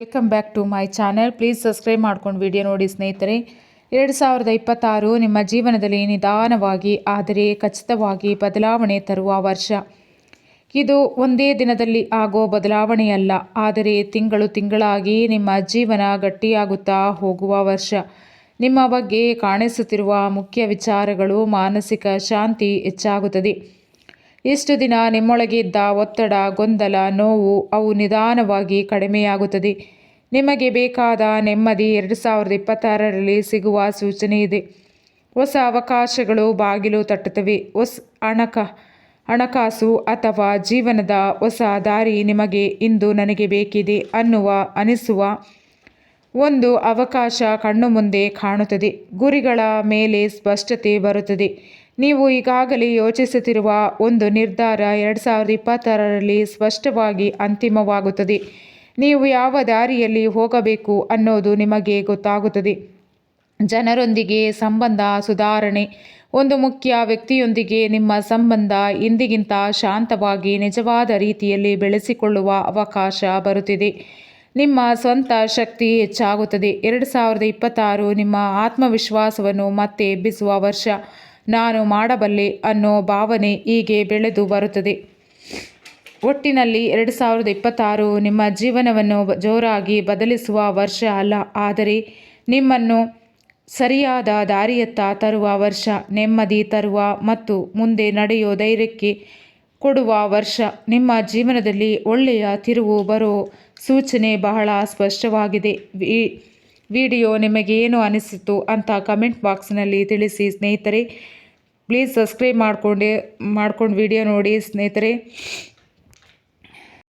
Welcome back to my channel. Please subscribe ಮಾಡ್ಕೊಂಡು video ನೋಡಿ ಸ್ನೇಹಿತರೆ. 2026 ನಿಮ್ಮ ಜೀವನದಲ್ಲಿ ನಿಧಾನವಾಗಿ ಆದರೆ ಖಚಿತವಾಗಿ ಬದಲಾವಣೆ ತರುವ ವರ್ಷ. ಇದು ಒಂದೇ ದಿನದಲ್ಲಿ ಆಗೋ ಬದಲಾವಣೆಯಲ್ಲ, ಆದರೆ ತಿಂಗಳು ತಿಂಗಳಾಗಿ ನಿಮ್ಮ ಜೀವನ ಗಟ್ಟಿಯಾಗುತ್ತಾ ಹೋಗುವ ವರ್ಷ. ನಿಮ್ಮ ಬಗ್ಗೆ ಕಾಣಿಸುತ್ತಿರುವ ಮುಖ್ಯ ವಿಚಾರಗಳು, ಮಾನಸಿಕ ಶಾಂತಿ ಹೆಚ್ಚಾಗುತ್ತದೆ. ಇಷ್ಟು ದಿನ ನಿಮ್ಮೊಳಗೆ ಇದ್ದ ಒತ್ತಡ, ಗೊಂದಲ, ನೋವು ಅವು ನಿಧಾನವಾಗಿ ಕಡಿಮೆಯಾಗುತ್ತದೆ. ನಿಮಗೆ ಬೇಕಾದ ನೆಮ್ಮದಿ 2026ರಲ್ಲಿ ಸಿಗುವ ಸೂಚನೆ ಇದೆ. ಹೊಸ ಅವಕಾಶಗಳು ಬಾಗಿಲು ತಟ್ಟುತ್ತವೆ. ಹಣಕಾಸು ಅಥವಾ ಜೀವನದ ಹೊಸ ದಾರಿ ನಿಮಗೆ ಇಂದು ನನಗೆ ಬೇಕಿದೆ ಅನಿಸುವ ಒಂದು ಅವಕಾಶ ಕಣ್ಣು ಮುಂದೆ ಕಾಣುತ್ತದೆ. ಗುರಿಗಳ ಮೇಲೆ ಸ್ಪಷ್ಟತೆ ಬರುತ್ತದೆ. ನೀವು ಈಗಾಗಲೇ ಯೋಚಿಸುತ್ತಿರುವ ಒಂದು ನಿರ್ಧಾರ 2026ರಲ್ಲಿ ಸ್ಪಷ್ಟವಾಗಿ ಅಂತಿಮವಾಗುತ್ತದೆ. ನೀವು ಯಾವ ದಾರಿಯಲ್ಲಿ ಹೋಗಬೇಕು ಅನ್ನೋದು ನಿಮಗೆ ಗೊತ್ತಾಗುತ್ತದೆ. ಜನರೊಂದಿಗೆ ಸಂಬಂಧ ಸುಧಾರಣೆ. ಒಂದು ಮುಖ್ಯ ವ್ಯಕ್ತಿಯೊಂದಿಗೆ ನಿಮ್ಮ ಸಂಬಂಧ ಇಂದಿಗಿಂತ ಶಾಂತವಾಗಿ ನಿಜವಾದ ರೀತಿಯಲ್ಲಿ ಬೆಳೆಸಿಕೊಳ್ಳುವ ಅವಕಾಶ ಬರುತ್ತಿದೆ. ನಿಮ್ಮ ಸ್ವಂತ ಶಕ್ತಿ ಹೆಚ್ಚಾಗುತ್ತದೆ. 2026 ನಿಮ್ಮ ಆತ್ಮವಿಶ್ವಾಸವನ್ನು ಮತ್ತೆ ಎಬ್ಬಿಸುವ ವರ್ಷ. ನಾನು ಮಾಡಬಲ್ಲೆ ಅನ್ನೋ ಭಾವನೆ ಹೀಗೆ ಬೆಳೆದು ಬರುತ್ತದೆ. ಒಟ್ಟಿನಲ್ಲಿ 2026 ನಿಮ್ಮ ಜೀವನವನ್ನು ಜೋರಾಗಿ ಬದಲಿಸುವ ವರ್ಷ ಅಲ್ಲ, ಆದರೆ ನಿಮ್ಮನ್ನು ಸರಿಯಾದ ದಾರಿಯತ್ತ ತರುವ ವರ್ಷ, ನೆಮ್ಮದಿ ತರುವ ಮತ್ತು ಮುಂದೆ ನಡೆಯೋ ಧೈರ್ಯಕ್ಕೆ ಕೊಡುವ ವರ್ಷ. ನಿಮ್ಮ ಜೀವನದಲ್ಲಿ ಒಳ್ಳೆಯ ತಿರುವು ಬರೋ ಸೂಚನೆ ಬಹಳ ಸ್ಪಷ್ಟವಾಗಿದೆ. ವಿಡಿಯೋ ನಿಮಗೇನು ಅನಿಸಿತು ಅಂತ ಕಮೆಂಟ್ ಬಾಕ್ಸ್ನಲ್ಲಿ ತಿಳಿಸಿ ಸ್ನೇಹಿತರೆ. ಪ್ಲೀಸ್ ಸಬ್ಸ್ಕ್ರೈಬ್ ಮಾಡ್ಕೊಂಡು ವಿಡಿಯೋ ನೋಡಿ ಸ್ನೇಹಿತರೆ.